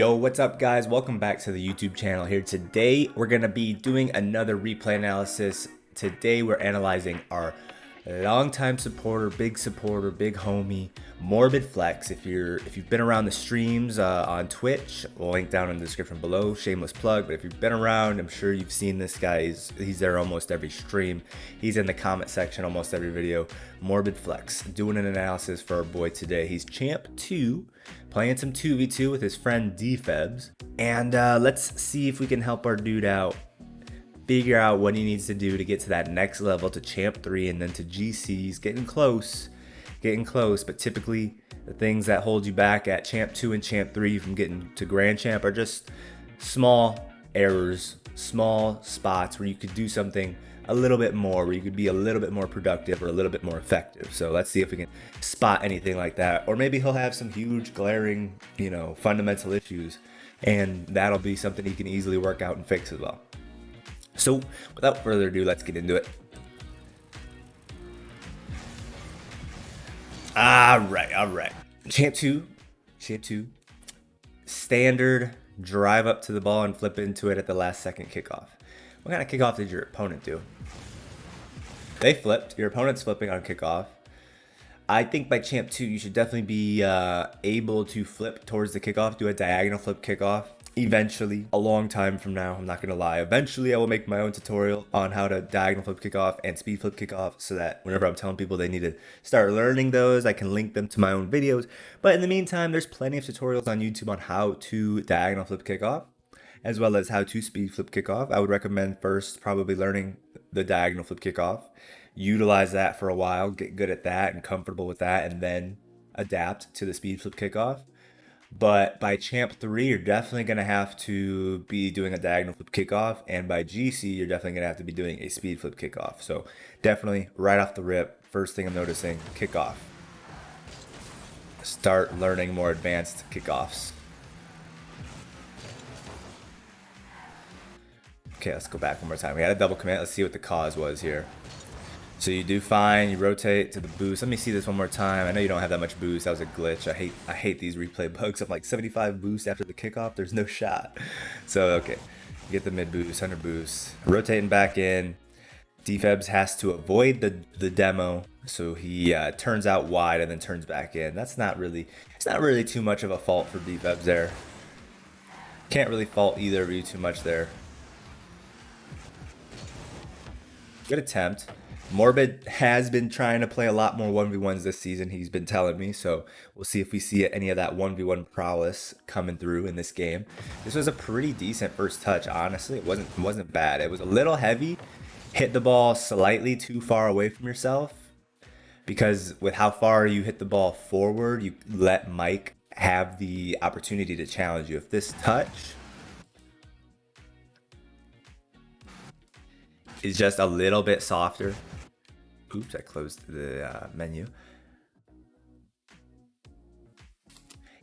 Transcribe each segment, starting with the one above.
Yo, what's up guys? Welcome back to the YouTube channel here. Today, we're gonna be doing another replay analysis. Today, we're analyzing our longtime supporter, big homie, Morbid Flex. If you've been around the streams on Twitch, we'll link down in the description below, shameless plug. But if you've been around, I'm sure you've seen this guy. He's there almost every stream. He's in the comment section almost every video. Morbid Flex, doing an analysis for our boy today. He's champ 2, playing some 2v2 with his friend D-Febs. And let's see if we can help our dude out, figure out what he needs to do to get to that next level, to champ 3 and then to GCs. Getting close, but typically the things that hold you back at champ 2 and champ 3 from getting to grand champ are just small errors, small spots where you could do something a little bit more, where you could be a little bit more productive or a little bit more effective. So let's see if we can spot anything like that. Or maybe he'll have some huge glaring, fundamental issues, and that'll be something he can easily work out and fix as well. So without further ado, let's get into it. All right. Champ 2, standard drive up to the ball and flip into it at the last second kickoff. What kind of kickoff did your opponent do? They flipped. Your opponent's flipping on kickoff. I think by champ 2, you should definitely be able to flip towards the kickoff, do a diagonal flip kickoff. Eventually, a long time from now, I'm not gonna lie, eventually I will make my own tutorial on how to diagonal flip kickoff and speed flip kickoff, so that whenever I'm telling people they need to start learning those, I can link them to my own videos. But in the meantime, there's plenty of tutorials on YouTube on how to diagonal flip kickoff, as well as how to speed flip kickoff. I would recommend first probably learning the diagonal flip kickoff, utilize that for a while, get good at that and comfortable with that, and then adapt to the speed flip kickoff. But by champ 3, you're definitely going to have to be doing a diagonal flip kickoff, and by GC, you're definitely going to have to be doing a speed flip kickoff. So definitely right off the rip, first thing I'm noticing, kickoff. Start learning more advanced kickoffs. Okay, let's go back one more time. We had a double commit. Let's see what the cause was here. So you do fine, you rotate to the boost. Let me see this one more time. I know you don't have that much boost. That was a glitch. I hate these replay bugs. I'm like 75 boost after the kickoff. There's no shot. So, okay. You get the mid boost, 100 boost. Rotating back in. D-Febs has to avoid the demo. So he turns out wide and then turns back in. It's not really too much of a fault for D-Febs there. Can't really fault either of you too much there. Good attempt. Morbid has been trying to play a lot more 1v1s this season, he's been telling me, so we'll see if we see any of that 1v1 prowess coming through in this game. This was a pretty decent first touch, honestly. It wasn't bad. It was a little heavy, hit the ball slightly too far away from yourself, because with how far you hit the ball forward, you let Mike have the opportunity to challenge you. If this touch is just a little bit softer. Oops, I closed the menu.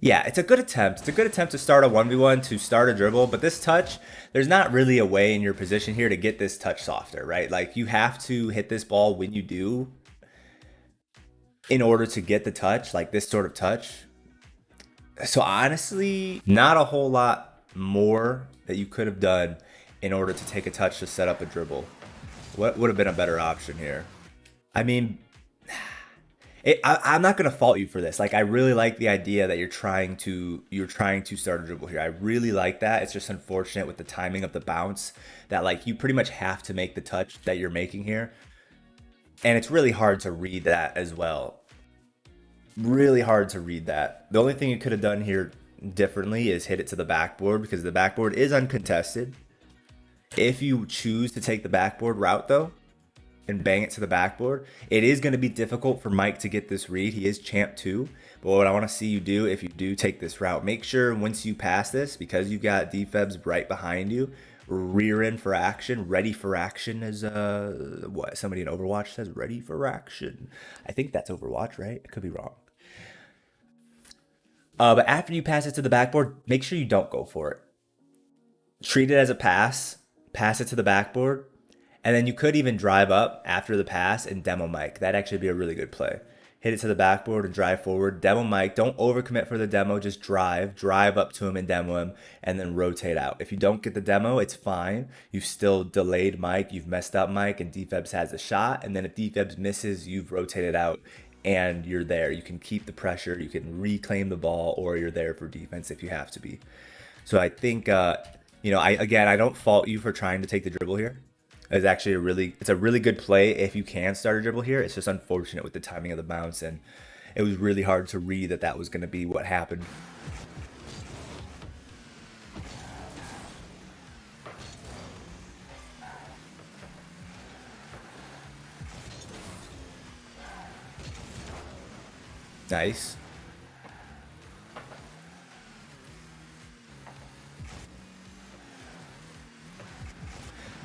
Yeah, it's a good attempt. It's a good attempt to start a 1v1, to start a dribble, but this touch, there's not really a way in your position here to get this touch softer, right? Like, you have to hit this ball when you do in order to get the touch, like this sort of touch. So honestly, not a whole lot more that you could have done in order to take a touch to set up a dribble. What would have been a better option here? I mean, I'm not gonna fault you for this. Like, I really like the idea that you're trying to start a dribble here. I really like that. It's just unfortunate with the timing of the bounce that, like, you pretty much have to make the touch that you're making here, and it's really hard to read that as well. Really hard to read that. The only thing you could have done here differently is hit it to the backboard, because the backboard is uncontested. If you choose to take the backboard route though, and bang it to the backboard, it is going to be difficult for Mike to get this read. He is champ 2, but what I want to see you do, if you do take this route, make sure once you pass this, because you've got D-Febs right behind you, rear in for action, ready for action, as what somebody in Overwatch says, ready for action. I think that's Overwatch, right? I could be wrong. But after you pass it to the backboard, make sure you don't go for it. Treat it as a pass it to the backboard, and then you could even drive up after the pass and demo Mike. That'd actually be a really good play. hit it to the backboard and drive forward. Demo Mike, don't overcommit for the demo, just drive up to him and demo him, and then rotate out. If you don't get the demo, it's fine. You've still delayed Mike, you've messed up Mike, and Defebs has a shot. And then if Defebs misses, you've rotated out and you're there. You can keep the pressure, you can reclaim the ball, or you're there for defense if you have to be. So I think, I don't fault you for trying to take the dribble here. It's actually a really good play if you can start a dribble here. It's just unfortunate with the timing of the bounce, and it was really hard to read that was going to be what happened. Nice.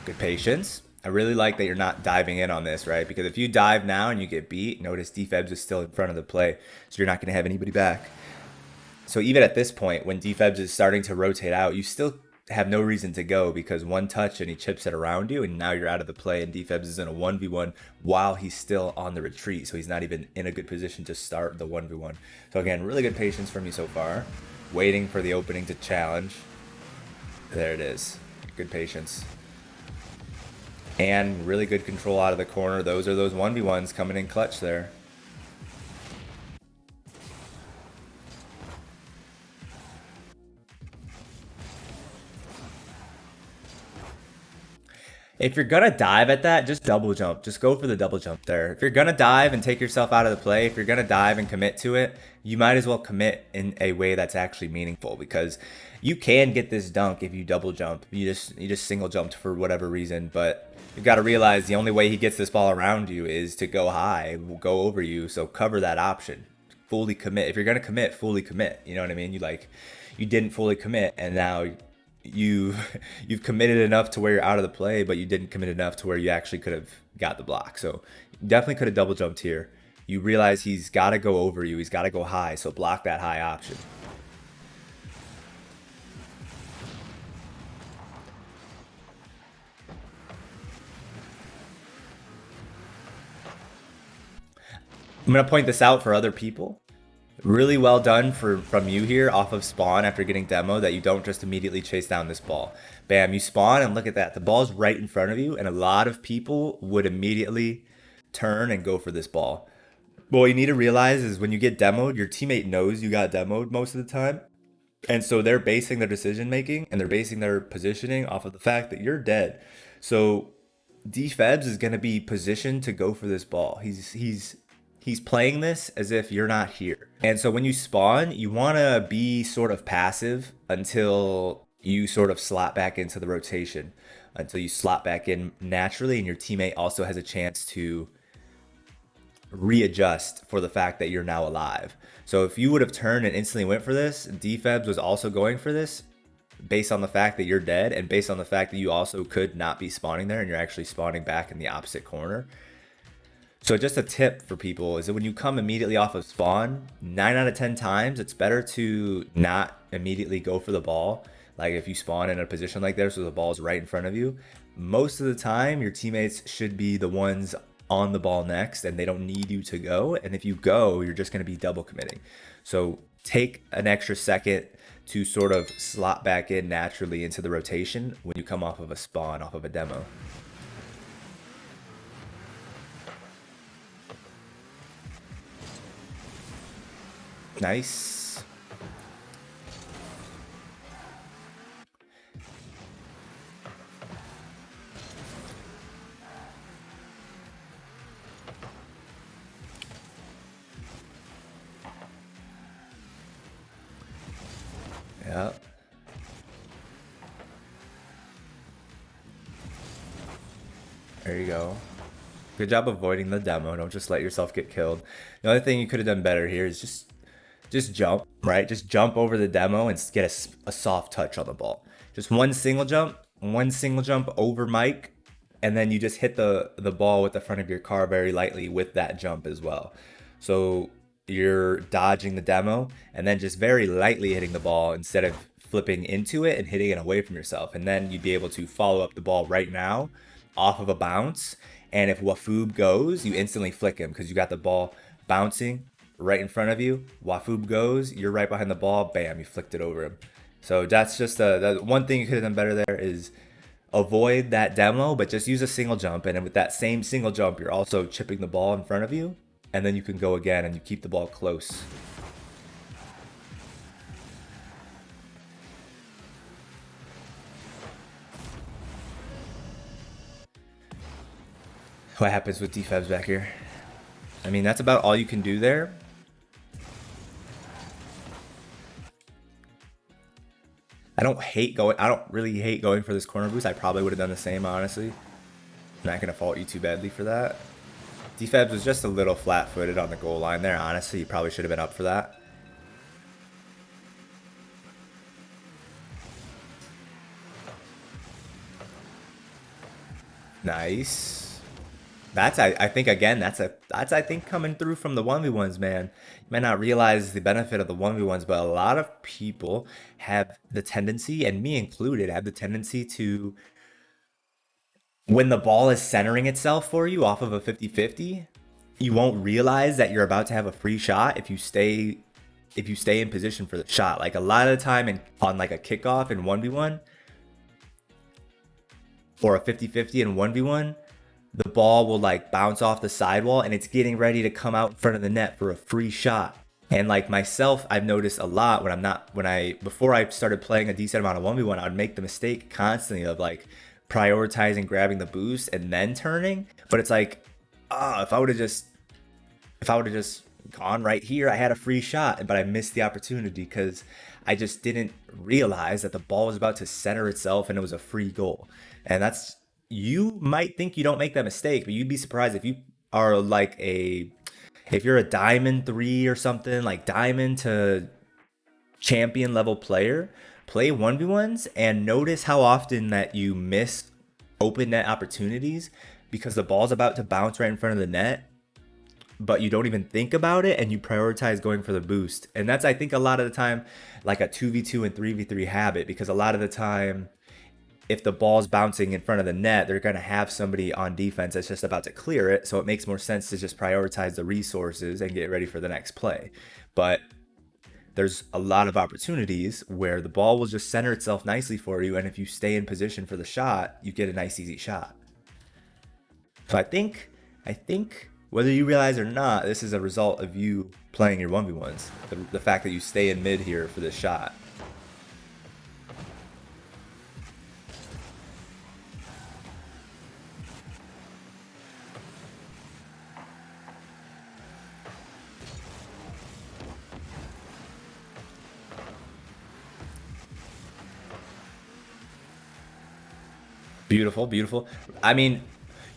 Good patience. I really like that you're not diving in on this, right? Because if you dive now and you get beat, notice Defebs is still in front of the play, so you're not going to have anybody back. So even at this point, when Defebs is starting to rotate out, you still have no reason to go, because one touch and he chips it around you, and now you're out of the play, and Defebs is in a 1v1 while he's still on the retreat, so he's not even in a good position to start the 1v1. So again, really good patience from you so far. Waiting for the opening to challenge. There it is. Good patience. And really good control out of the corner. Those are those 1v1s coming in clutch there. If you're gonna dive at that, just double jump. Just go for the double jump there. If you're gonna dive and take yourself out of the play, if you're gonna dive and commit to it, you might as well commit in a way that's actually meaningful, because you can get this dunk if you double jump. You just single jumped for whatever reason, but you've got to realize the only way he gets this ball around you is to go high, go over you. So cover that option. Fully commit. If you're gonna commit, fully commit. You know what I mean? You didn't fully commit, and now you've committed enough to where you're out of the play, but you didn't commit enough to where you actually could have got the block. So you definitely could have double jumped here. You realize he's got to go over you. He's got to go high. So block that high option. I'm going to point this out for other people. Really well done from you here off of spawn after getting demo, that you don't just immediately chase down this ball. Bam, you spawn and look at that. The ball's right in front of you, and a lot of people would immediately turn and go for this ball. But what you need to realize is when you get demoed, your teammate knows you got demoed most of the time. And so they're basing their decision making and they're basing their positioning off of the fact that you're dead. So Defebs is going to be positioned to go for this ball. He's playing this as if you're not here. And so when you spawn, you want to be sort of passive until you sort of slot back into the rotation, until you slot back in naturally, and your teammate also has a chance to readjust for the fact that you're now alive. So if you would have turned and instantly went for this, Defebs was also going for this based on the fact that you're dead, and based on the fact that you also could not be spawning there and you're actually spawning back in the opposite corner. So just a tip for people is that when you come immediately off of spawn, 9 out of 10 times, it's better to not immediately go for the ball. Like if you spawn in a position like this, so the ball's right in front of you, most of the time your teammates should be the ones on the ball next, and they don't need you to go. And if you go, you're just going to be double committing. So take an extra second to sort of slot back in naturally into the rotation when you come off of a spawn, off of a demo. Nice. Yeah. There you go. Good job avoiding the demo. Don't just let yourself get killed. The other thing you could have done better here is just jump, right? Just jump over the demo and get a soft touch on the ball. Just one single jump over Mike, and then you just hit the ball with the front of your car very lightly with that jump as well. So you're dodging the demo and then just very lightly hitting the ball instead of flipping into it and hitting it away from yourself. And then you'd be able to follow up the ball right now off of a bounce. And if Wafoob goes, you instantly flick him because you got the ball bouncing right in front of you. Wafoob goes, you're right behind the ball, bam, you flicked it over him. So that's just the one thing you could have done better there is avoid that demo, but just use a single jump. And with that same single jump, you're also chipping the ball in front of you, and then you can go again and you keep the ball close. What happens with defebs back here? I mean, that's about all you can do there. I don't really hate going for this corner boost. I probably would have done the same, honestly. I'm not gonna fault you too badly for that. Defebs was just a little flat-footed on the goal line there. Honestly, you probably should have been up for that. Nice. That's I think again that's I think coming through from the 1v1s, man. You might not realize the benefit of the 1v1s, but a lot of people have the tendency, and me included, have the tendency to, when the ball is centering itself for you off of a 50-50, you won't realize that you're about to have a free shot if you stay in position for the shot. Like a lot of the time on like a kickoff in 1v1 or a 50-50 in 1v1, the ball will like bounce off the sidewall and it's getting ready to come out in front of the net for a free shot. And like myself, I've noticed a lot before I started playing a decent amount of 1v1, I would make the mistake constantly of like prioritizing grabbing the boost and then turning. But it's like, if I would have just gone right here, I had a free shot, but I missed the opportunity because I just didn't realize that the ball was about to center itself and it was a free goal. And you might think you don't make that mistake, but you'd be surprised if you are like if you're a diamond 3 or something, like diamond to champion level player, play 1v1s and notice how often that you miss open net opportunities because the ball's about to bounce right in front of the net, but you don't even think about it and you prioritize going for the boost. And that's, I think, a lot of the time like a 2v2 and 3v3 habit, because a lot of the time if the ball's bouncing in front of the net, they're going to have somebody on defense that's just about to clear it. So it makes more sense to just prioritize the resources and get ready for the next play. But there's a lot of opportunities where the ball will just center itself nicely for you. And if you stay in position for the shot, you get a nice, easy shot. So I think whether you realize or not, this is a result of you playing your 1v1s. The fact that you stay in mid here for this shot. Beautiful, beautiful. I mean,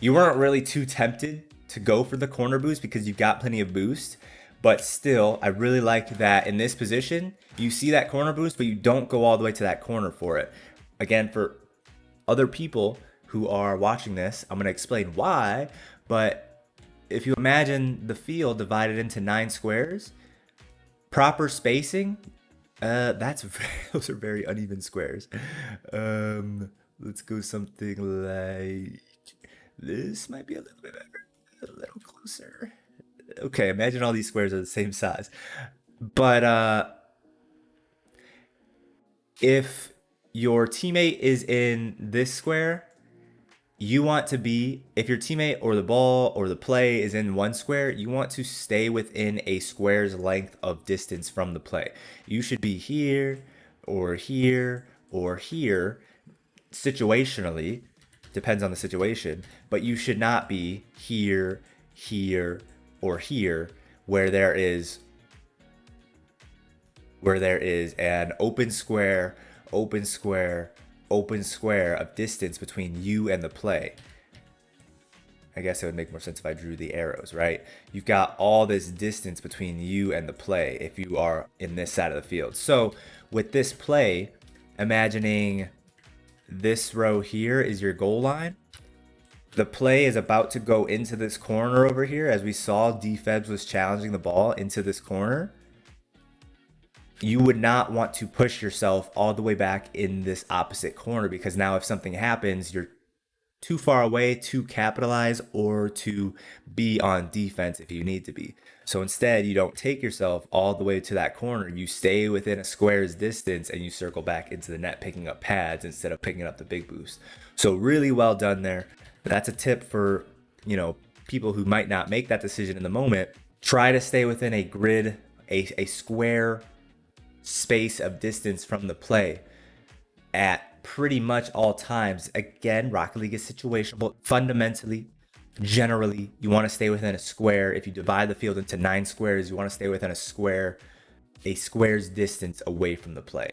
you weren't really too tempted to go for the corner boost because you've got plenty of boost, but still, I really like that in this position, you see that corner boost, but you don't go all the way to that corner for it. Again, for other people who are watching this, I'm going to explain why, but if you imagine the field divided into 9 squares, proper spacing, those are very uneven squares. Let's go something like this. Might be a little bit better, a little closer. Okay, imagine all these squares are the same size. But if your teammate is in this square, you want to be, if your teammate or the ball or the play is in one square, you want to stay within a square's length of distance from the play. You should be here or here or here. Situationally, depends on the situation, but you should not be here, here, or here where there is an open square, open square, open square of distance between you and the play. I guess it would make more sense if I drew the arrows, right? You've got all this distance between you and the play if you are in this side of the field. So with this play, imagining this row here is your goal line. The play is about to go into this corner over here. As we saw, Defebs was challenging the ball into this corner. You would not want to push yourself all the way back in this opposite corner, because now if something happens, you're too far away to capitalize or to be on defense if you need to be. So instead, you don't take yourself all the way to that corner. You stay within a square's distance and you circle back into the net, picking up pads instead of picking up the big boost. So really well done there. That's a tip for, people who might not make that decision in the moment. Try to stay within a grid, a square space of distance from the play at pretty much all times. Again, Rocket League is situational, but fundamentally, generally, you want to stay within a square. If you divide the field into 9 squares, you want to stay within a square's distance away from the play.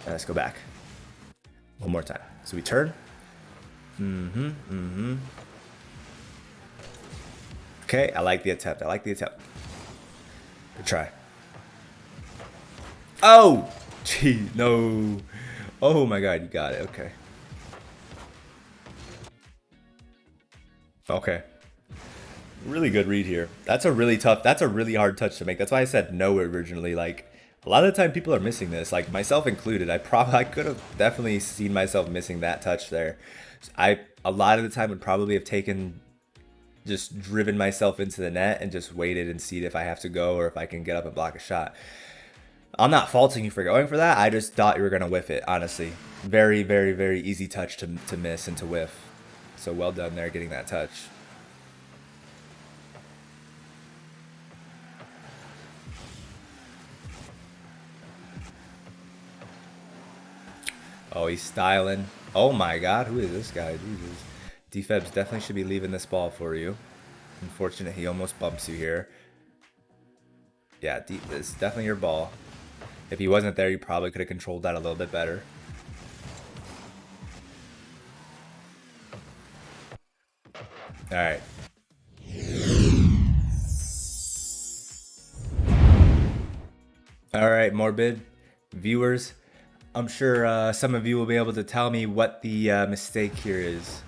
Let's go back one more time. So we turn. Okay, I like the attempt. Good try. Oh, gee, no. Oh my God, you got it. Okay. Okay. Really good read here. That's a really hard touch to make. That's why I said no originally. Like, a lot of the time people are missing this, like myself included. I could have definitely seen myself missing that touch there. A lot of the time would probably have just driven myself into the net and just waited and see if I have to go or if I can get up and block a shot. I'm not faulting you for going for that. I just thought you were going to whiff it, honestly. Very, very, very easy touch to miss and to whiff. So well done there getting that touch. Oh, he's styling. Oh my God, who is this guy? Jesus. Defebs definitely should be leaving this ball for you. Unfortunate, he almost bumps you here. Yeah, this is definitely your ball. If he wasn't there, you probably could have controlled that a little bit better. All right. All right, Morbid viewers. I'm sure some of you will be able to tell me what the mistake here is.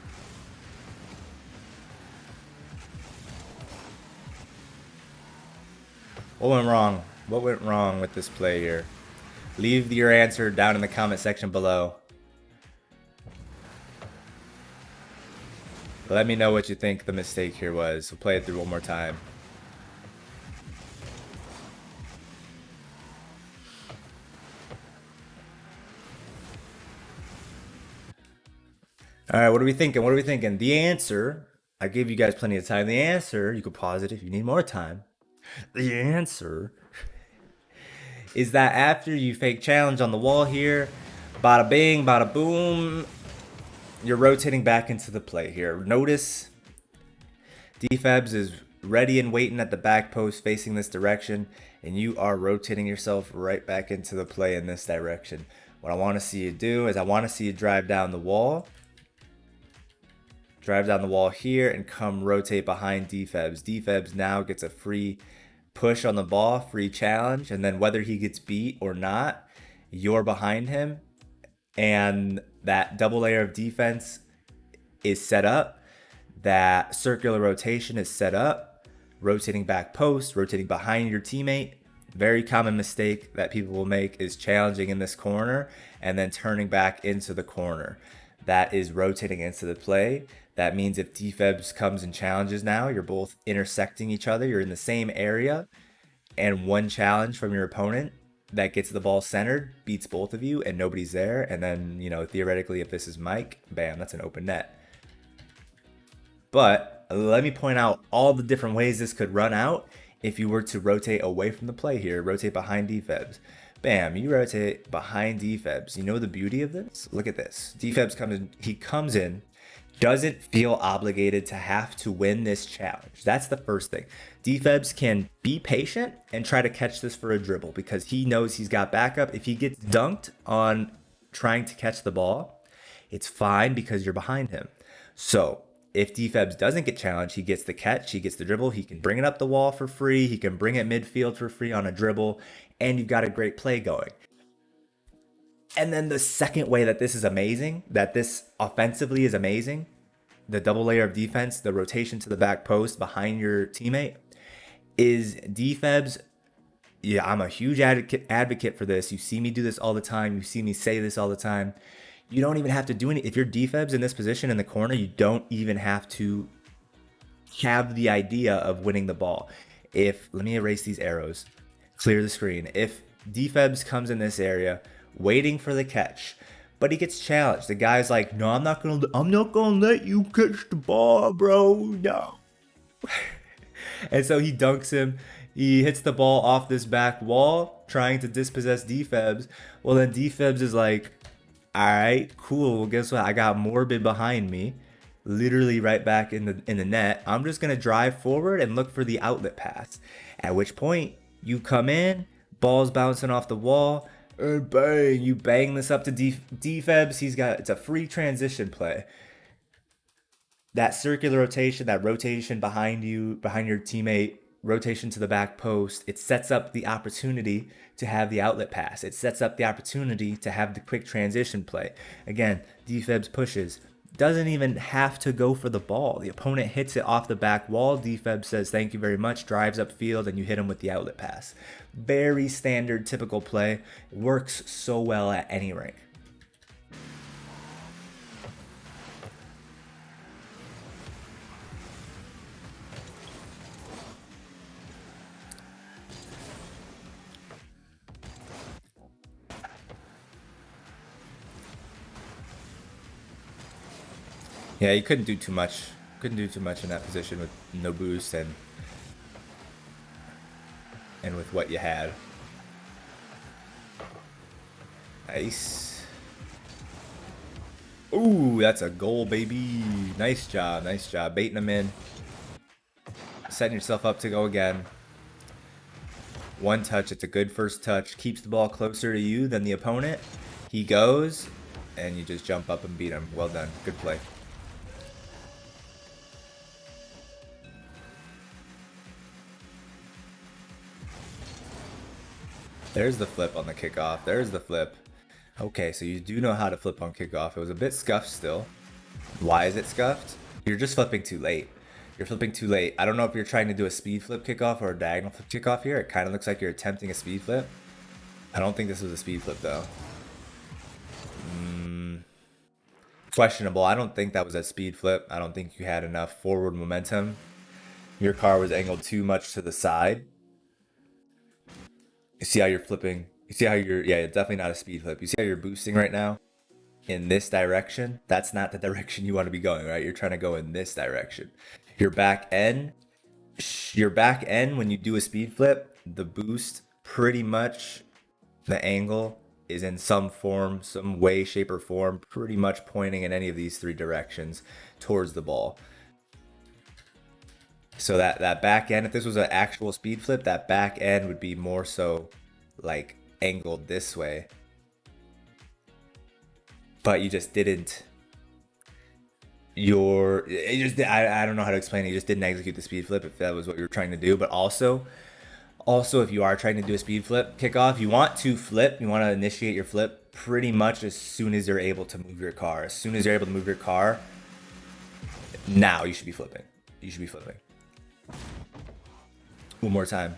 What went wrong? What went wrong with this play here? Leave your answer down in the comment section below. Let me know what you think the mistake here was. We'll play it through one more time. All right, what are we thinking? What are we thinking? The answer, I gave you guys plenty of time. The answer, you could pause it if you need more time. The answer is that after you fake challenge on the wall here, bada bing, bada boom, you're rotating back into the play here. Notice Defebs is ready and waiting at the back post facing this direction, and you are rotating yourself right back into the play in this direction. What I want to see you do is I want to see you drive down the wall. Drive down the wall here and come rotate behind Defebs. Defebs now gets a free push on the ball, free challenge, and then whether he gets beat or not, you're behind him, and that double layer of defense is set up. That circular rotation is set up, rotating back post, rotating behind your teammate. Very common mistake that people will make is challenging in this corner and then turning back into the corner. That is rotating into the play. That means if Defebs comes and challenges now, you're both intersecting each other. You're in the same area, and one challenge from your opponent that gets the ball centered beats both of you, and nobody's there. And then, theoretically, if this is Mike, bam, that's an open net. But let me point out all the different ways this could run out if you were to rotate away from the play here, rotate behind Defebs. Bam, you rotate behind Defebs. You know the beauty of this? Look at this. Defebs comes in, doesn't feel obligated to have to win this challenge. That's the first thing. Defebs can be patient and try to catch this for a dribble because he knows he's got backup. If he gets dunked on trying to catch the ball, it's fine because you're behind him. So if Defebs doesn't get challenged, he gets the catch, he gets the dribble, he can bring it up the wall for free, he can bring it midfield for free on a dribble, and you've got a great play going. And then the second way that this is amazing, that this offensively is amazing, the double layer of defense, the rotation to the back post behind your teammate, is defebs. Yeah, I'm a huge advocate for this. You see me do this all the time. You see me say this all the time. You don't even have to do any. If you're defebs in this position in the corner, you don't even have to have the idea of winning the ball. If, let me erase these arrows, clear the screen. If defebs comes in this area, waiting for the catch, but he gets challenged. The guy's like, no, I'm not gonna let you catch the ball, bro. No. And so he dunks him. He hits the ball off this back wall, trying to dispossess defebs. Well, then defebs is like, all right, cool. Well, guess what? I got Morbid behind me, literally right back in the net. I'm just gonna drive forward and look for the outlet pass. At which point you come in, ball's bouncing off the wall, and bang, you bang this up to defebs. It's a free transition play. That circular rotation, that rotation behind you, behind your teammate, rotation to the back post, it sets up the opportunity to have the outlet pass. It sets up the opportunity to have the quick transition play. Again, defebs pushes. Doesn't even have to go for the ball. The opponent hits it off the back wall. Defeb says, thank you very much, drives up field, and you hit him with the outlet pass. Very standard, typical play. Works so well at any rank. Yeah, you couldn't do too much. Couldn't do too much in that position with no boost and with what you had. Nice. Ooh, that's a goal, baby. Nice job, nice job. Baiting them in. Setting yourself up to go again. One touch, it's a good first touch. Keeps the ball closer to you than the opponent. He goes, and you just jump up and beat him. Well done. Good play. There's the flip on the kickoff. There's the flip. Okay, so you do know how to flip on kickoff. It was a bit scuffed still. Why is it scuffed? You're just flipping too late. You're flipping too late. I don't know if you're trying to do a speed flip kickoff or a diagonal flip kickoff here. It kind of looks like you're attempting a speed flip. I don't think this was a speed flip though. Questionable. I don't think that was a speed flip. I don't think you had enough forward momentum. Your car was angled too much to the side. You see how you're flipping? You see how yeah, it's definitely not a speed flip. You see how you're boosting right now in this direction? That's not the direction you want to be going, right? You're trying to go in this direction. Your back end, when you do a speed flip, the boost, pretty much the angle is in some form, some way, shape, or form, pretty much pointing in any of these three directions towards the ball. So that back end, if this was an actual speed flip, that back end would be more so like angled this way. But you just didn't. I don't know how to explain it. You just didn't execute the speed flip if that was what you were trying to do. But also if you are trying to do a speed flip kickoff, you want to flip. You want to initiate your flip pretty much as soon as you're able to move your car. As soon as you're able to move your car, now you should be flipping. You should be flipping. One more time.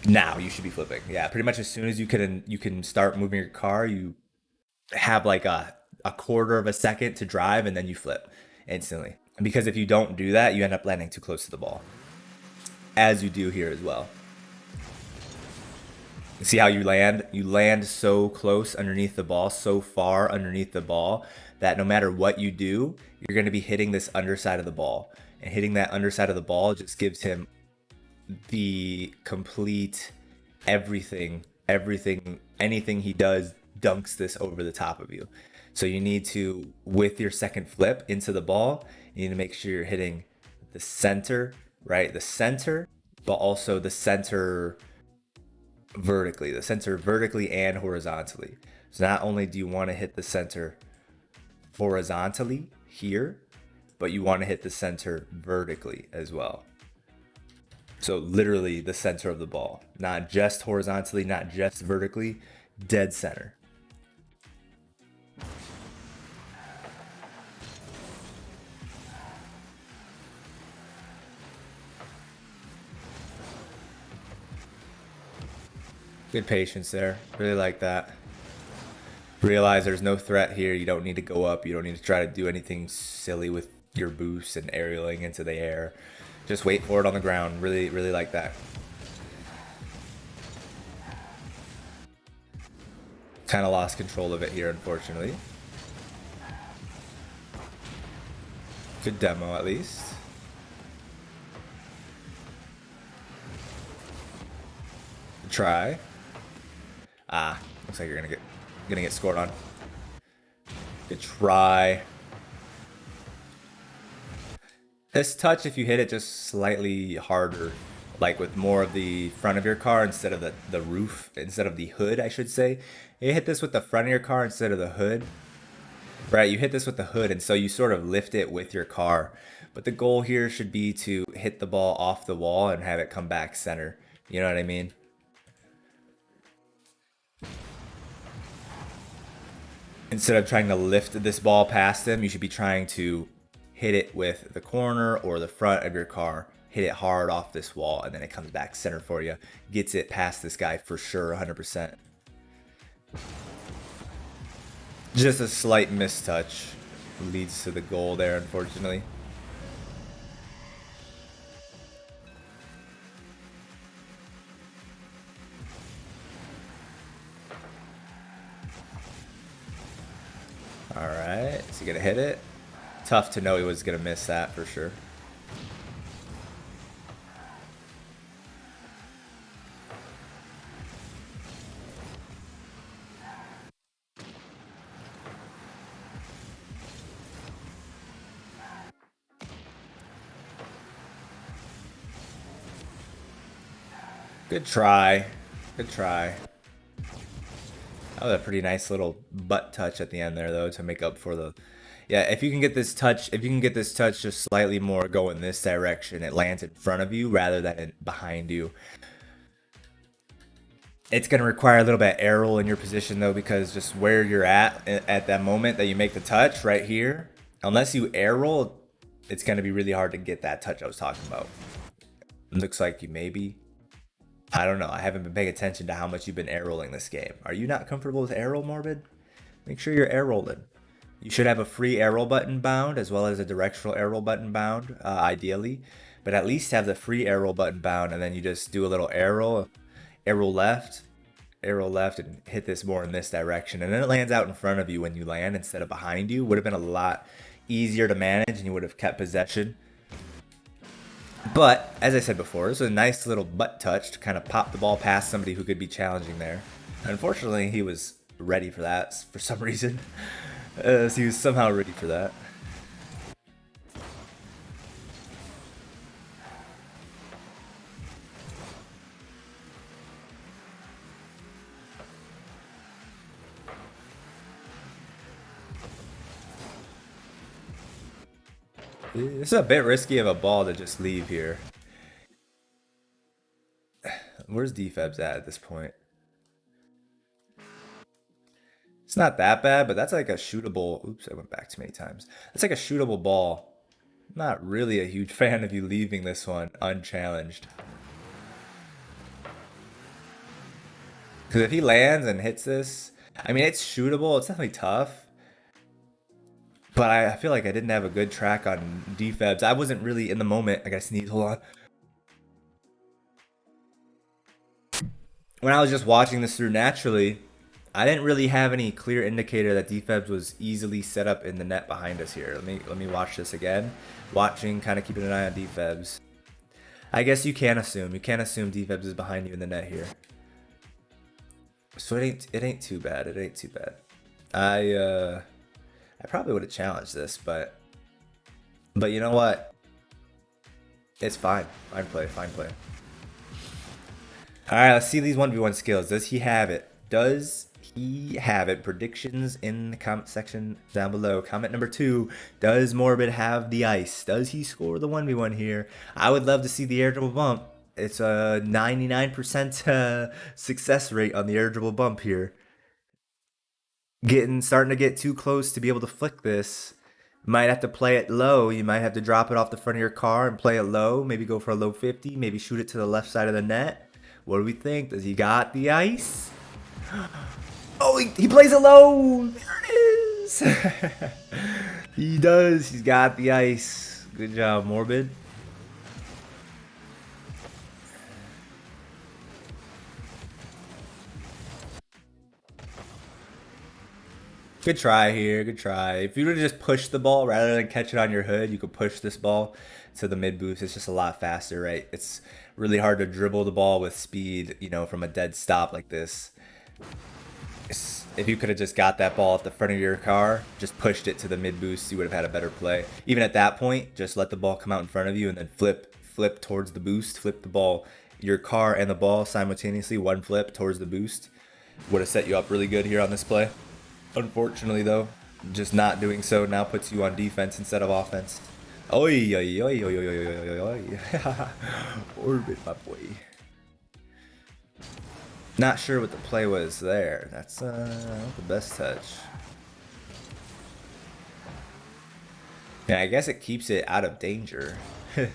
Now you should be flipping. Yeah, pretty much as soon as you can start moving your car, you have like a quarter of a second to drive, and then you flip instantly. Because if you don't do that, you end up landing too close to the ball, as you do here as well. See how you land? You land so close underneath the ball, so far underneath the ball, that no matter what you do, you're going to be hitting this underside of the ball. And hitting that underside of the ball just gives him the complete anything he does dunks this over the top of you. So you need to, with your second flip into the ball, you need to make sure you're hitting the center, right? The center, but also the center vertically and horizontally. So not only do you want to hit the center horizontally here, but you want to hit the center vertically as well. So literally the center of the ball, not just horizontally, not just vertically, dead center. Good patience there. Really like that. Realize there's no threat here. You don't need to go up. You don't need to try to do anything silly with your boost and aerialing into the air. Just wait for it on the ground. Really, really like that. Kind of lost control of it here, unfortunately. Good demo, at least. Try. Ah, looks like you're gonna get scored on. Good try. This touch, if you hit it just slightly harder, like with more of the front of your car instead of the roof, instead of the hood, I should say. You hit this with the front of your car instead of the hood. Right, you hit this with the hood, and so you sort of lift it with your car. But the goal here should be to hit the ball off the wall and have it come back center. You know what I mean? Instead of trying to lift this ball past them, you should be trying to hit it with the corner or the front of your car. Hit it hard off this wall, and then it comes back center for you. Gets it past this guy for sure, 100%. Just a slight mistouch leads to the goal there, unfortunately. All right, is he gonna hit it? Tough to know he was gonna miss that for sure. Good try. Good try. That was a pretty nice little butt touch at the end there, though, to make up for the. Yeah, if you can get this touch, just slightly more going this direction, it lands in front of you rather than behind you. It's going to require a little bit of air roll in your position, though, because just where you're at that moment that you make the touch right here, unless you air roll, it's going to be really hard to get that touch I was talking about. Looks like you maybe. I don't know. I haven't been paying attention to how much you've been air rolling this game. Are you not comfortable with air roll, Morbid? Make sure you're air rolling. You should have a free air roll button bound as well as a directional air roll button bound, ideally. But at least have the free air roll button bound, and then you just do a little air roll left, and hit this more in this direction. And then it lands out in front of you when you land instead of behind you. Would have been a lot easier to manage, and you would have kept possession. But, as I said before, this was a nice little butt touch to kind of pop the ball past somebody who could be challenging there. Unfortunately, he was ready for that for some reason. So he was somehow ready for that. This is a bit risky of a ball to just leave here. Where's Defebs at this point? It's not that bad, but that's like a shootable. Oops, I went back too many times. That's like a shootable ball. I'm not really a huge fan of you leaving this one unchallenged. Because if he lands and hits this, I mean, it's shootable. It's definitely tough. But I feel like I didn't have a good track on defebs. I wasn't really in the moment. I gotta sneeze. Hold on. When I was just watching this through naturally, I didn't really have any clear indicator that defebs was easily set up in the net behind us here. Let me watch this again. Watching, kind of keeping an eye on defebs. I guess you can assume. You can't assume defebs is behind you in the net here. So it ain't too bad. It ain't too bad. I probably would have challenged this, but you know what? It's fine. Fine play. Fine play. All right, let's see these 1v1 skills. Does he have it? Does he have it? Predictions in the comment section down below. Comment number 2. Does Morbid have the ice? Does he score the 1v1 here? I would love to see the air dribble bump. It's a 99% success rate on the air dribble bump here. Starting to get too close to be able to flick this. Might have to play it low. You might have to drop it off the front of your car and play it low. Maybe go for a low 50. Maybe shoot it to the left side of the net. What do we think? Does he got the ice? Oh, he plays it low. There it is. He does. He's got the ice. Good job, Morbid. Good try here. Good try. If you would have just pushed the ball rather than catch it on your hood, you could push this ball to the mid boost. It's just a lot faster, right? It's really hard to dribble the ball with speed, you know, from a dead stop like this. If you could have just got that ball at the front of your car, just pushed it to the mid boost, you would have had a better play. Even at that point, just let the ball come out in front of you and then flip towards the boost, flip the ball, your car and the ball simultaneously, one flip towards the boost. Would have set you up really good here on this play. Unfortunately, though, just not doing so now puts you on defense instead of offense. Oi, oi, oi, oi, oi, oi, oi, oi. Orbit, my boy. Not sure what the play was there. That's not the best touch. Yeah, I guess it keeps it out of danger. I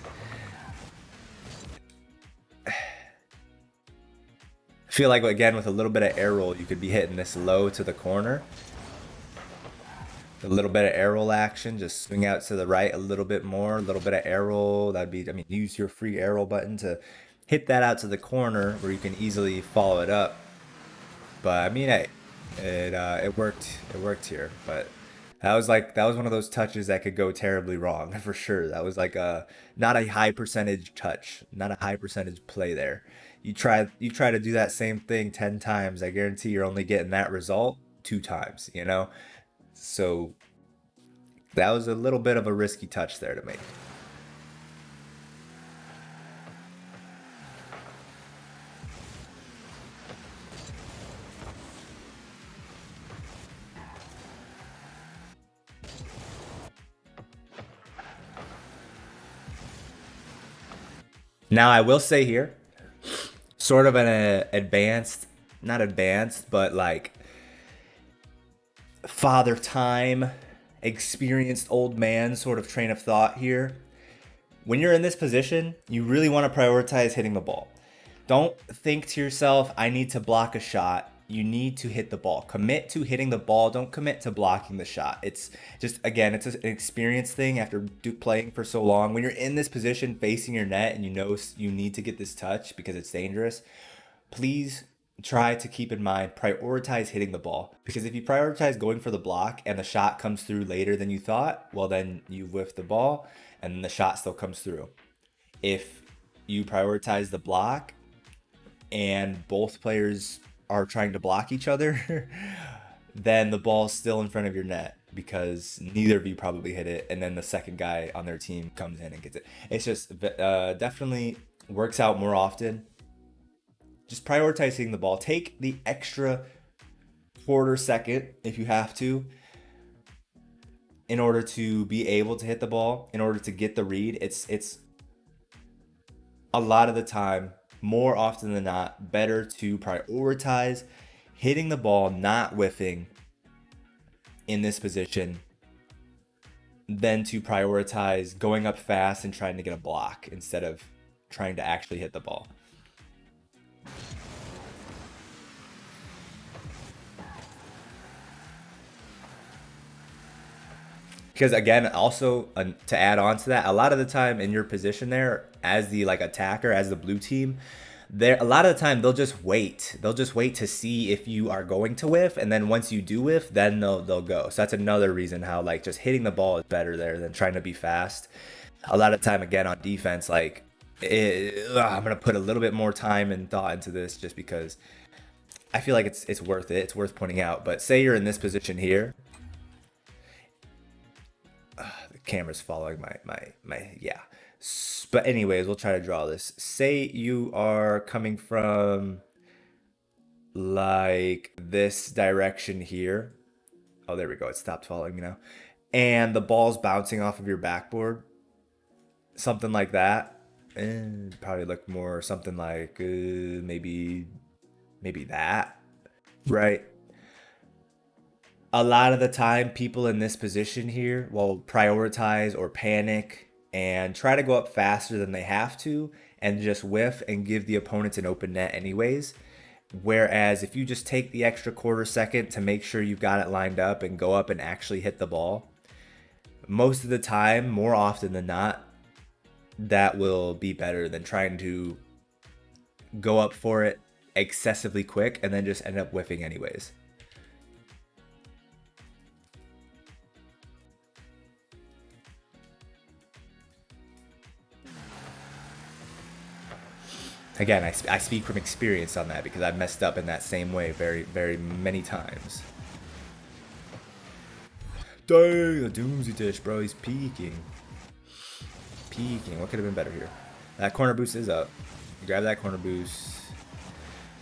feel like, again, with a little bit of air roll, you could be hitting this low to the corner. A little bit of air roll action, just swing out to the right a little bit more, a little bit of air roll. That'd be, I mean, use your free air roll button to hit that out to the corner where you can easily follow it up. But I mean, hey, it worked. It worked here. But that was one of those touches that could go terribly wrong for sure. That was like not a high percentage touch, not a high percentage play there. You try to do that same thing 10 times. I guarantee you're only getting that result 2 times, you know? So that was a little bit of a risky touch there to make. Now I will say here, sort of an advanced, not advanced, but like father time, experienced old man sort of train of thought here. When you're in this position, you really want to prioritize hitting the ball. Don't think to yourself, I need to block a shot. You need to hit the ball. Commit to hitting the ball. Don't commit to blocking the shot. It's just, again, it's an experience thing after playing for so long. When you're in this position facing your net and you know you need to get this touch because it's dangerous, please try to keep in mind, prioritize hitting the ball. Because if you prioritize going for the block and the shot comes through later than you thought, well, then you whiff the ball and the shot still comes through. If you prioritize the block and both players are trying to block each other, then the ball's still in front of your net because neither of you probably hit it, and then the second guy on their team comes in and gets it. It's just definitely works out more often. Just prioritizing the ball. Take the extra quarter second if you have to in order to be able to hit the ball, in order to get the read. It's a lot of the time, more often than not, better to prioritize hitting the ball, not whiffing in this position, than to prioritize going up fast and trying to get a block instead of trying to actually hit the ball. Because again, also to add on to that, a lot of the time in your position there as the like attacker, as the blue team, there a lot of the time they'll just wait. They'll just wait to see if you are going to whiff, and then once you do whiff, then they'll go. So that's another reason how like just hitting the ball is better there than trying to be fast. A lot of time again on defense, like I'm gonna put a little bit more time and thought into this just because I feel like it's worth it. It's worth pointing out. But say you're in this position here. The camera's following my yeah. But anyways, we'll try to draw this. Say you are coming from like this direction here. Oh, there we go. It stopped following me now. And the ball's bouncing off of your backboard. Something like that. And probably look more something like maybe that. Right? A lot of the time, people in this position here will prioritize or panic and try to go up faster than they have to and just whiff and give the opponents an open net anyways. Whereas if you just take the extra quarter second to make sure you've got it lined up and go up and actually hit the ball, most of the time, more often than not, that will be better than trying to go up for it excessively quick and then just end up whiffing anyways. Again, I speak from experience on that because I've messed up in that same way very, very many times. Dang, the Doomsy Dish, bro. He's peeking. Peeking. What could have been better here? That corner boost is up. Grab that corner boost.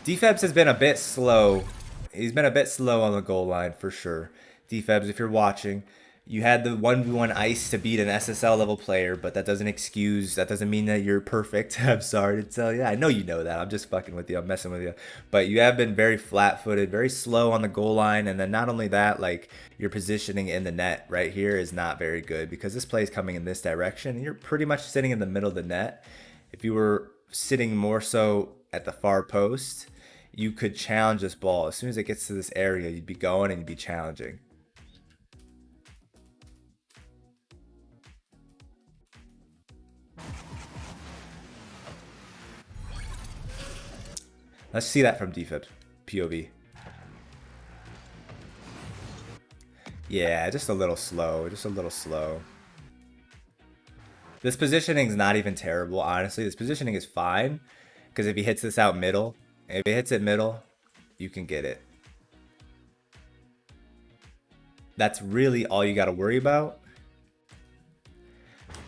Defebs has been a bit slow. He's been a bit slow on the goal line for sure. Defebs, if you're watching, you had the 1v1 ice to beat an SSL level player, but that doesn't mean that you're perfect. I'm sorry to tell you. I know you know that. I'm just fucking with you. I'm messing with you. But you have been very flat-footed, very slow on the goal line, and then not only that, like your positioning in the net right here is not very good because this play is coming in this direction, and you're pretty much sitting in the middle of the net. If you were sitting more so at the far post, you could challenge this ball. As soon as it gets to this area, you'd be going and you'd be challenging. Let's see that from defib POV. Yeah, just a little slow. Just a little slow. This positioning is not even terrible, honestly. This positioning is fine because if he hits this out middle, if he hits it middle, you can get it. That's really all you got to worry about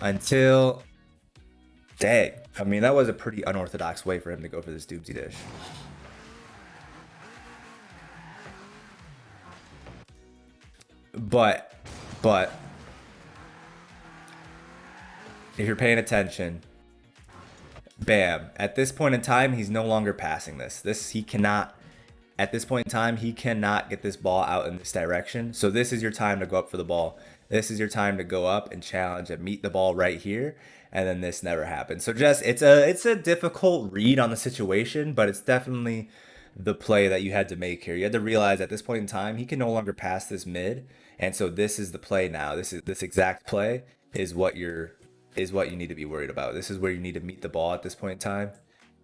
until... Dang. I mean, that was a pretty unorthodox way for him to go for this Doomsy Dish. But, if you're paying attention, bam. At this point in time, he's no longer passing this. At this point in time, he cannot get this ball out in this direction. So this is your time to go up for the ball. This is your time to go up and challenge and meet the ball right here. And then this never happened. So just it's a difficult read on the situation, but it's definitely the play that you had to make here. You had to realize at this point in time he can no longer pass this mid, and so this is the play now. This exact play is what you need to be worried about. This is where you need to meet the ball at this point in time,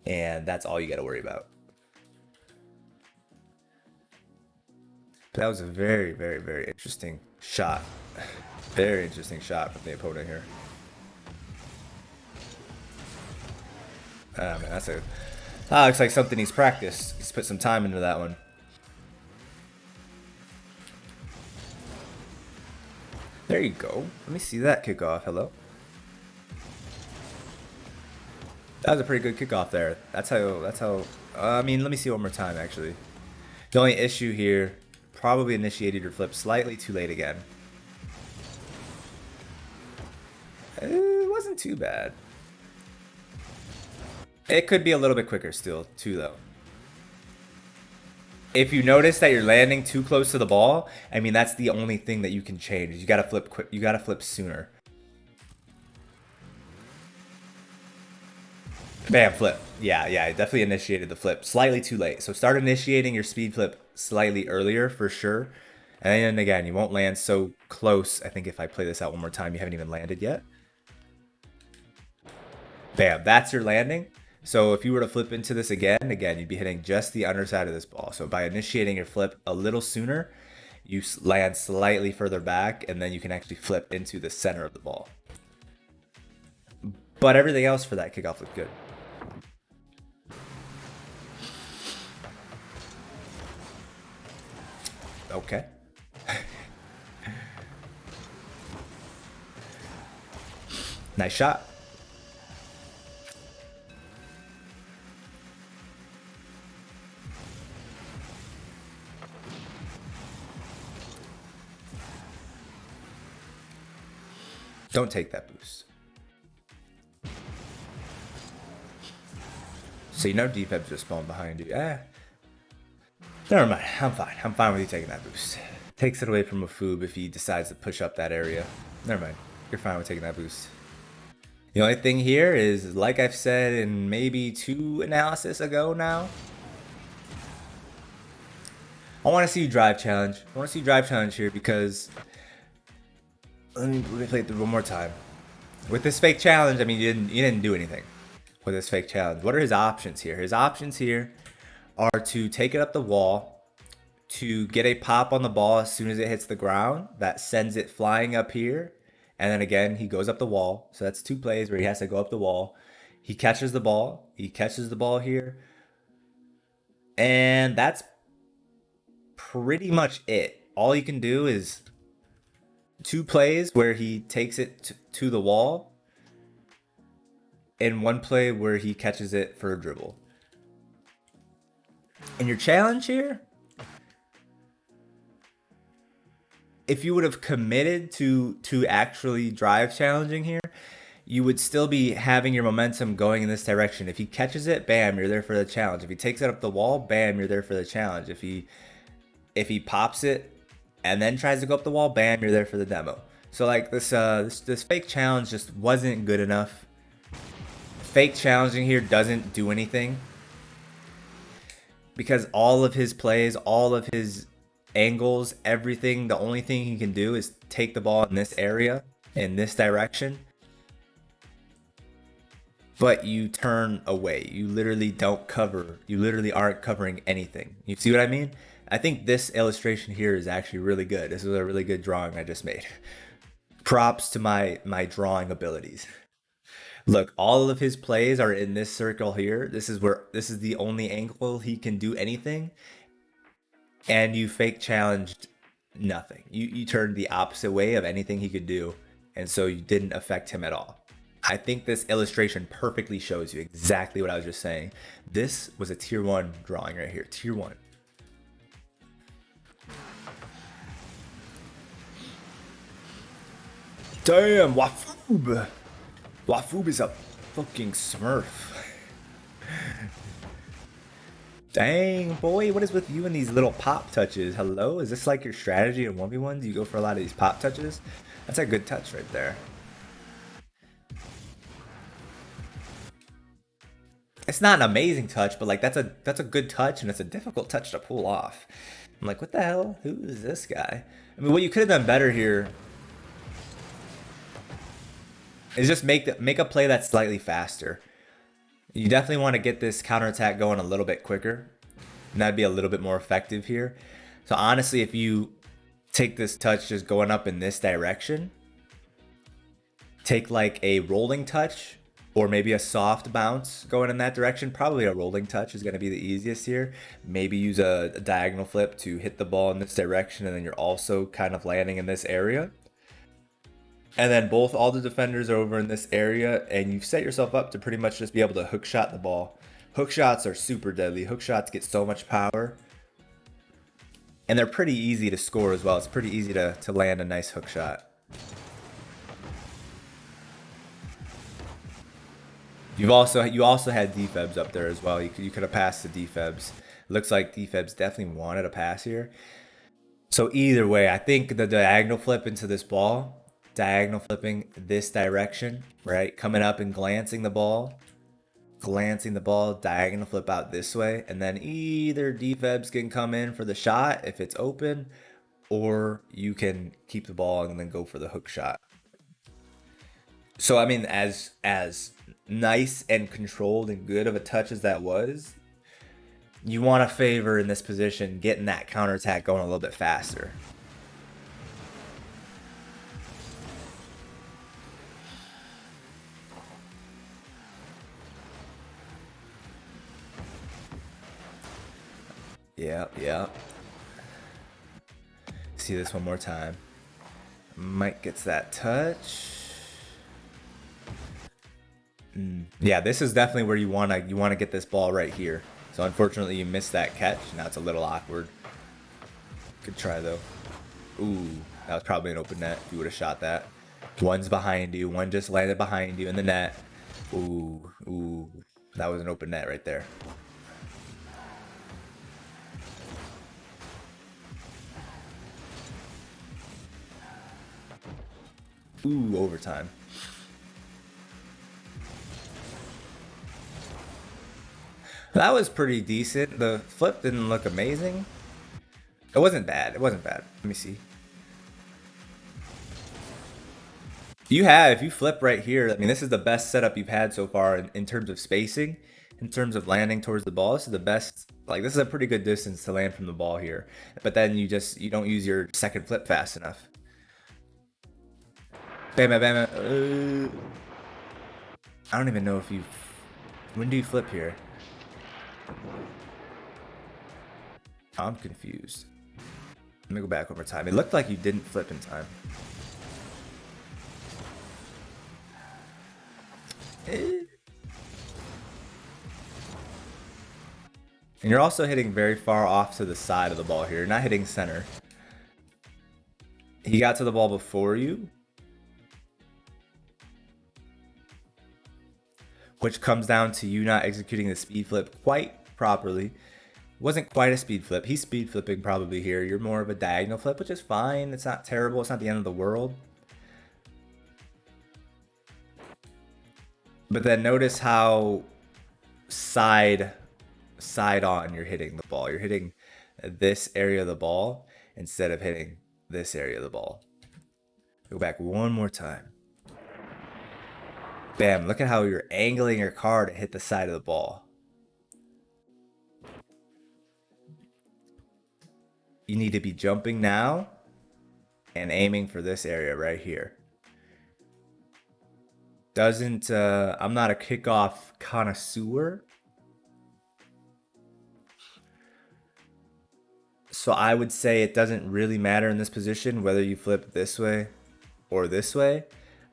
and that's all you got to worry about. That was a very, very, very interesting shot. Very interesting shot from the opponent here. Man, that looks like something he's practiced. He's put some time into that one. There you go. Let me see that kickoff. Hello. That was a pretty good kickoff there. That's how. I mean, let me see one more time. Actually, the only issue here, probably initiated your flip slightly too late again. It wasn't too bad. It could be a little bit quicker still, too, though. If you notice that you're landing too close to the ball, I mean, that's the only thing that you can change. You gotta flip quick. You gotta flip sooner. Bam, flip. Yeah, I definitely initiated the flip slightly too late. So start initiating your speed flip slightly earlier for sure. And then again, you won't land so close. I think if I play this out one more time, you haven't even landed yet. Bam, that's your landing. So if you were to flip into this again, you'd be hitting just the underside of this ball. So by initiating your flip a little sooner, you land slightly further back, and then you can actually flip into the center of the ball. But everything else for that kickoff looked good. Okay. Nice shot. Don't take that boost. So you know defense just spawned behind you. Never mind. I'm fine. I'm fine with you taking that boost. Takes it away from a Foob if he decides to push up that area. Never mind. You're fine with taking that boost. The only thing here is, like I've said in maybe 2 analysis ago now, I want to see you drive challenge. I want to see you drive challenge here because let me play it through one more time. With this fake challenge, I mean, you didn't do anything with this fake challenge. What are his options here? His options here are to take it up the wall, to get a pop on the ball as soon as it hits the ground. That sends it flying up here. And then again, he goes up the wall. So that's 2 plays where he has to go up the wall. He catches the ball. He catches the ball here. And that's pretty much it. All you can do is 2 plays where he takes it to the wall, and 1 play where he catches it for a dribble. And your challenge here, if you would have committed to actually drive challenging here, you would still be having your momentum going in this direction. If he catches it, bam, you're there for the challenge. If he takes it up the wall, bam, you're there for the challenge. If he pops it and then tries to go up the wall, bam, you're there for the demo. So like this fake challenge just wasn't good enough. Fake challenging here doesn't do anything because all of his plays, all of his angles, everything, the only thing he can do is take the ball in this area, in this direction. But you turn away. You literally don't cover. You literally aren't covering anything. You see what I mean? I think this illustration here is actually really good. This is a really good drawing I just made. Props to my drawing abilities. Look, all of his plays are in this circle here. This is the only angle he can do anything. And you fake challenged nothing. You turned the opposite way of anything he could do. And so you didn't affect him at all. I think this illustration perfectly shows you exactly what I was just saying. This was a tier 1 drawing right here. Tier 1. Damn, Wafoob. Wafoob is a fucking smurf. Dang, boy, what is with you and these little pop touches? Hello? Is this like your strategy in 1v1? Do you go for a lot of these pop touches? That's a good touch right there. It's not an amazing touch, but like that's a good touch, and it's a difficult touch to pull off. I'm like, what the hell? Who is this guy? I mean, what you could have done better here is just make a play that's slightly faster. You definitely want to get this counterattack going a little bit quicker, and that'd be a little bit more effective here. So honestly, if you take this touch just going up in this direction, take like a rolling touch or maybe a soft bounce going in that direction. Probably a rolling touch is going to be the easiest here. Maybe use a diagonal flip to hit the ball in this direction, and then you're also kind of landing in this area. And then all the defenders are over in this area, and you've set yourself up to pretty much just be able to hook shot the ball. Hook shots are super deadly. Hook shots get so much power. And they're pretty easy to score as well. It's pretty easy to land a nice hook shot. You also had defebs up there as well. You could have passed the defebs. Looks like defebs definitely wanted a pass here. So either way, I think the diagonal flip into this ball, diagonal flipping this direction, right? Coming up and glancing the ball, diagonal flip out this way, and then either defebs can come in for the shot if it's open, or you can keep the ball and then go for the hook shot. So I mean, as nice and controlled and good of a touch as that was, you want to favor in this position getting that counterattack going a little bit faster. Yeah. See this one more time. Mike gets that touch. Yeah, this is definitely where you wanna get this ball right here. So unfortunately you missed that catch. Now it's a little awkward. Good try though. Ooh, that was probably an open net if you would have shot that. One's behind you. One just landed behind you in the net. Ooh, that was an open net right there. Ooh, overtime. That was pretty decent. The flip didn't look amazing. It wasn't bad. It wasn't bad. Let me see. If you flip right here, I mean, this is the best setup you've had so far in terms of spacing, in terms of landing towards the ball. This is the best, like, this is a pretty good distance to land from the ball here. But then you don't use your second flip fast enough. Bam, bam, bam. I don't even know if you, when do you flip here? I'm confused. Let me go back over time. It looked like you didn't flip in time. And you're also hitting very far off to the side of the ball here. You're not hitting center. He got to the ball before you, which comes down to you not executing the speed flip quite properly. Wasn't quite a speed flip. He's speed flipping probably here. You're more of a diagonal flip, which is fine. It's not terrible. It's not the end of the world. But then notice how side on you're hitting the ball. You're hitting this area of the ball instead of hitting this area of the ball. Go back one more time. Bam, look at how you're angling your car to hit the side of the ball. You need to be jumping now and aiming for this area right here. I'm not a kickoff connoisseur, so I would say it doesn't really matter in this position whether you flip this way or this way.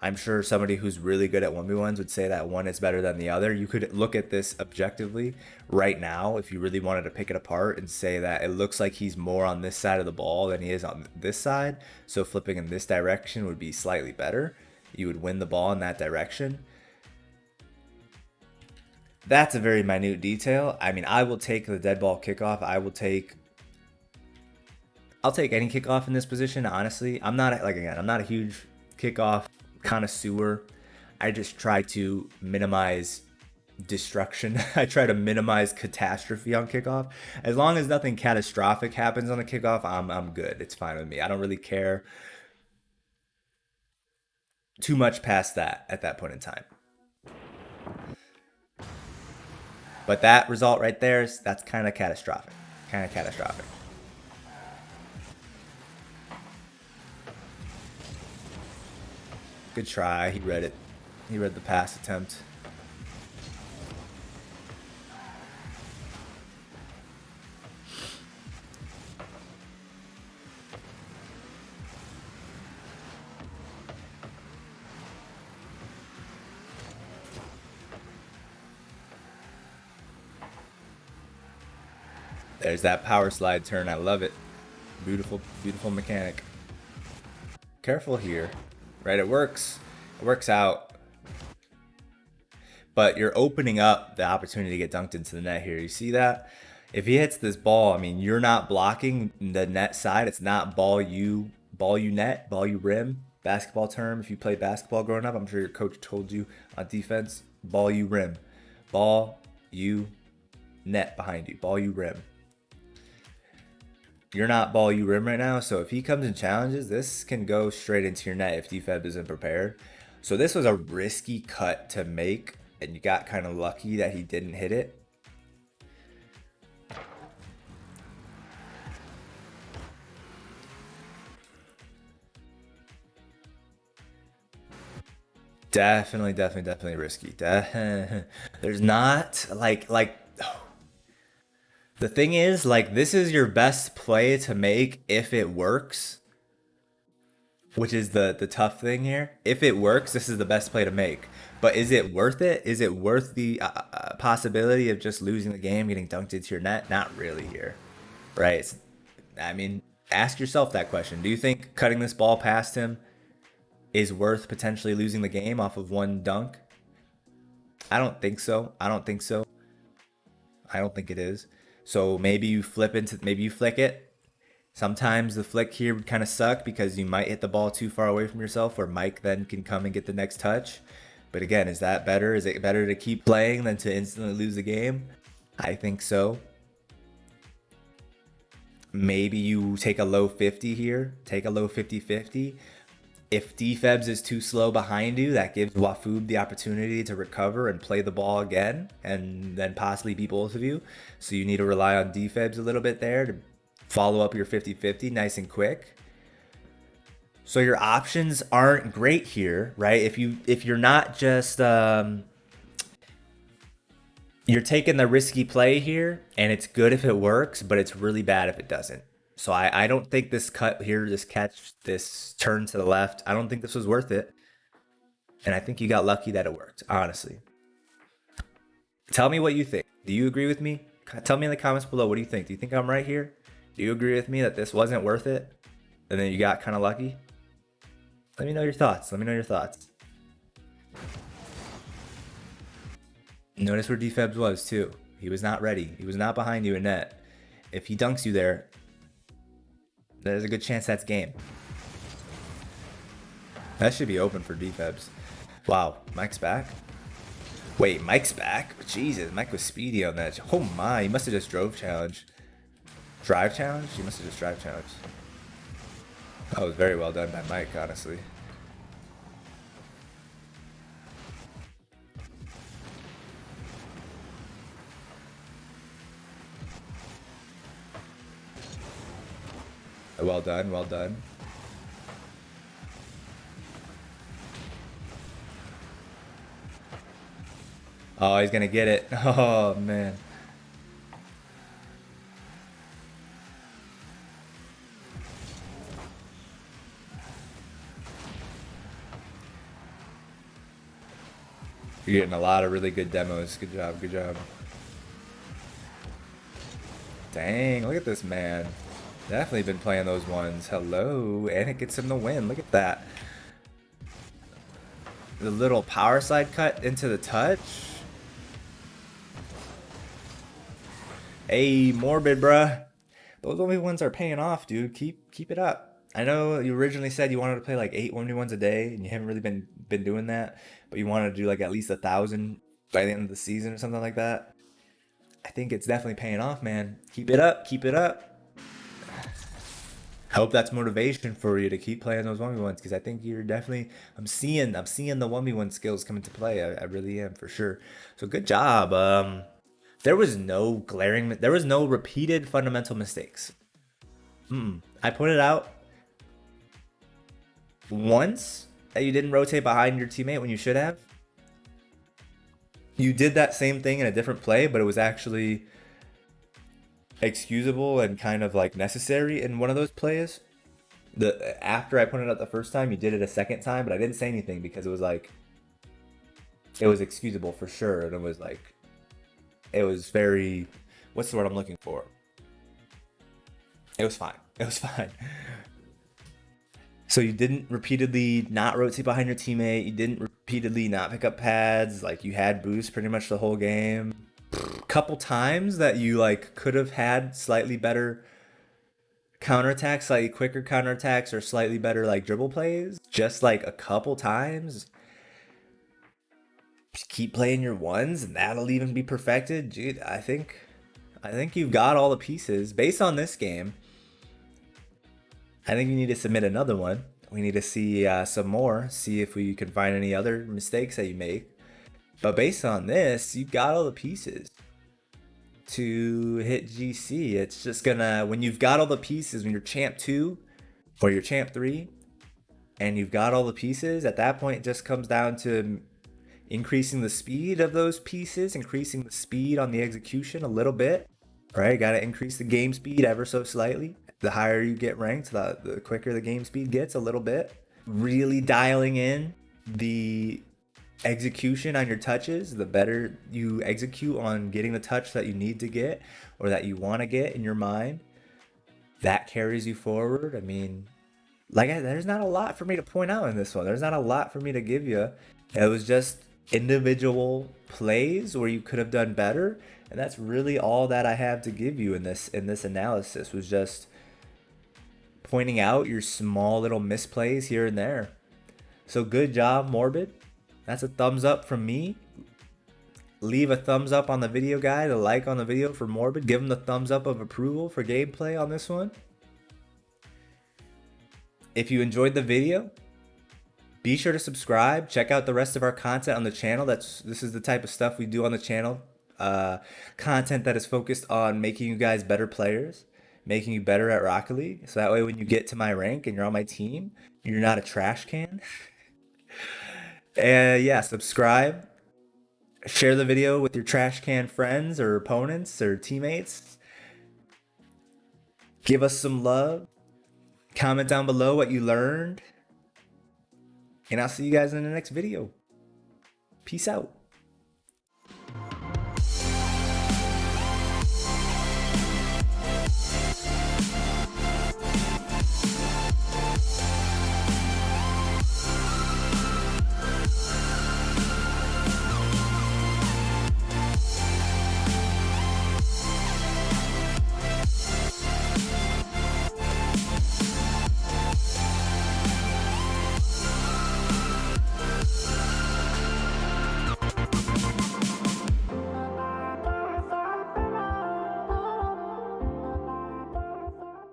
I'm sure somebody who's really good at 1v1s would say that one is better than the other. You could look at this objectively right now if you really wanted to pick it apart and say that it looks like he's more on this side of the ball than he is on this side. So flipping in this direction would be slightly better. You would win the ball in that direction. That's a very minute detail. I mean, I will take the dead ball kickoff. I'll take any kickoff in this position, honestly. I'm not a huge kickoff connoisseur. I just try to minimize destruction. I try to minimize catastrophe on kickoff. As long as nothing catastrophic happens on the kickoff, I'm good. It's fine with me. I don't really care too much past that at that point in time. But that result right there, that's kind of catastrophic. Good try. He read it. He read the pass attempt. There's that power slide turn. I love it. Beautiful, beautiful mechanic. Careful here. Right, it works. It works out. But you're opening up the opportunity to get dunked into the net here. You see that? If he hits this ball, I mean, you're not blocking the net side. It's not ball you net, ball you rim. Basketball term. If you played basketball growing up, I'm sure your coach told you on defense, ball you rim. Ball you net behind you. Ball you rim. You're not ball you rim right now, so if he comes and challenges, this can go straight into your net if defense isn't prepared. So this was a risky cut to make, and you got kind of lucky that he didn't hit it. Definitely risky. There's not like the thing is, like, this is your best play to make if it works, which is the tough thing here. If it works, this is the best play to make. But is it worth it? Is it worth the possibility of just losing the game, getting dunked into your net? Not really here, right? I mean, ask yourself that question. Do you think cutting this ball past him is worth potentially losing the game off of one dunk? I don't think so. I don't think it is. So maybe you flick it. Sometimes the flick here would kind of suck because you might hit the ball too far away from yourself where Mike then can come and get the next touch. But again, is that better? Is it better to keep playing than to instantly lose the game? I think so. Maybe you take a low 50 here, take a low 50-50. If defebs is too slow behind you, that gives Wafub the opportunity to recover and play the ball again, and then possibly beat both of you. So you need to rely on defebs a little bit there to follow up your 50-50 nice and quick. So your options aren't great here, right? If you're not just you're taking the risky play here, and it's good if it works, but it's really bad if it doesn't. So I don't think this cut here, this catch, this turn to the left, I don't think this was worth it. And I think you got lucky that it worked, honestly. Tell me what you think. Do you agree with me? Tell me in the comments below, what do you think? Do you think I'm right here? Do you agree with me that this wasn't worth it? And then you got kind of lucky? Let me know your thoughts. Let me know your thoughts. Notice where defebs was too. He was not ready. He was not behind you in net. If he dunks you there, there's a good chance that's game. That should be open for defebs. Wow, Mike's back. Wait, Mike's back? Jesus, Mike was speedy on that. Oh my, he must have just drove challenge. Drive challenge? He must have just drive challenge. That was very well done by Mike, honestly. Well done, well done. Oh, he's gonna get it. Oh, man. You're getting a lot of really good demos. Good job, good job. Dang, look at this man. Definitely been playing those ones. Hello, and it gets him the win. Look at that. The little power slide cut into the touch. Hey, Morbid, bruh. Those only ones are paying off, dude. Keep it up. I know you originally said you wanted to play like 8 1v1s a day, and you haven't really been doing that, but you wanted to do like at least 1,000 by the end of the season or something like that. I think it's definitely paying off, man. Keep it up. Keep it up. I hope that's motivation for you to keep playing those 1v1s, because I think you're definitely I'm seeing the 1v1 skills come into play. I really am, for sure. So good job. There was no repeated fundamental mistakes. I pointed out once that you didn't rotate behind your teammate when you should have. You did that same thing in a different play, but it was actually excusable and kind of like necessary in one of those plays. After I pointed out the first time, you did it a second time, but I didn't say anything because it was like, it was excusable for sure, and it was like, it was very, what's the word I'm looking for? It was fine. It was fine. So you didn't repeatedly not rotate behind your teammate. You didn't repeatedly not pick up pads. Like, you had boost pretty much the whole game. Couple times that you like could have had slightly better counterattacks, slightly quicker counterattacks, or slightly better like dribble plays. Just like a couple times. Just keep playing your ones, and that'll even be perfected, dude. I think you've got all the pieces based on this game. I think you need to submit another one. We need to see some more, see if we can find any other mistakes that you make. But based on this, you've got all the pieces to hit GC. It's just gonna, when you've got all the pieces, when you're champ 2 or you're champ 3, and you've got all the pieces, at that point it just comes down to increasing the speed of those pieces, increasing the speed on the execution a little bit, right? Got to increase the game speed ever so slightly. The higher you get ranked, the quicker the game speed gets a little bit. Really dialing in the execution on your touches. The better you execute on getting the touch that you need to get or that you want to get in your mind, that carries you forward. I mean, there's not a lot for me to point out in this one. There's not a lot for me to give you. It was just individual plays where you could have done better, and that's really all that I have to give you in this analysis, was just pointing out your small little misplays here and there. So good job, Morbid. That's a thumbs up from me. leave a thumbs up on the video, guys, a like on the video for Morbid. Give him the thumbs up of approval for gameplay on this one. If you enjoyed the video, be sure to subscribe. Check out the rest of our content on the channel. This is the type of stuff we do on the channel. Content that is focused on making you guys better players, making you better at Rocket League. So that way when you get to my rank and you're on my team, you're not a trash can. And yeah, subscribe. Share the video with your trash can friends or opponents or teammates. Give us some love. Comment down below what you learned. And I'll see you guys in the next video. Peace out.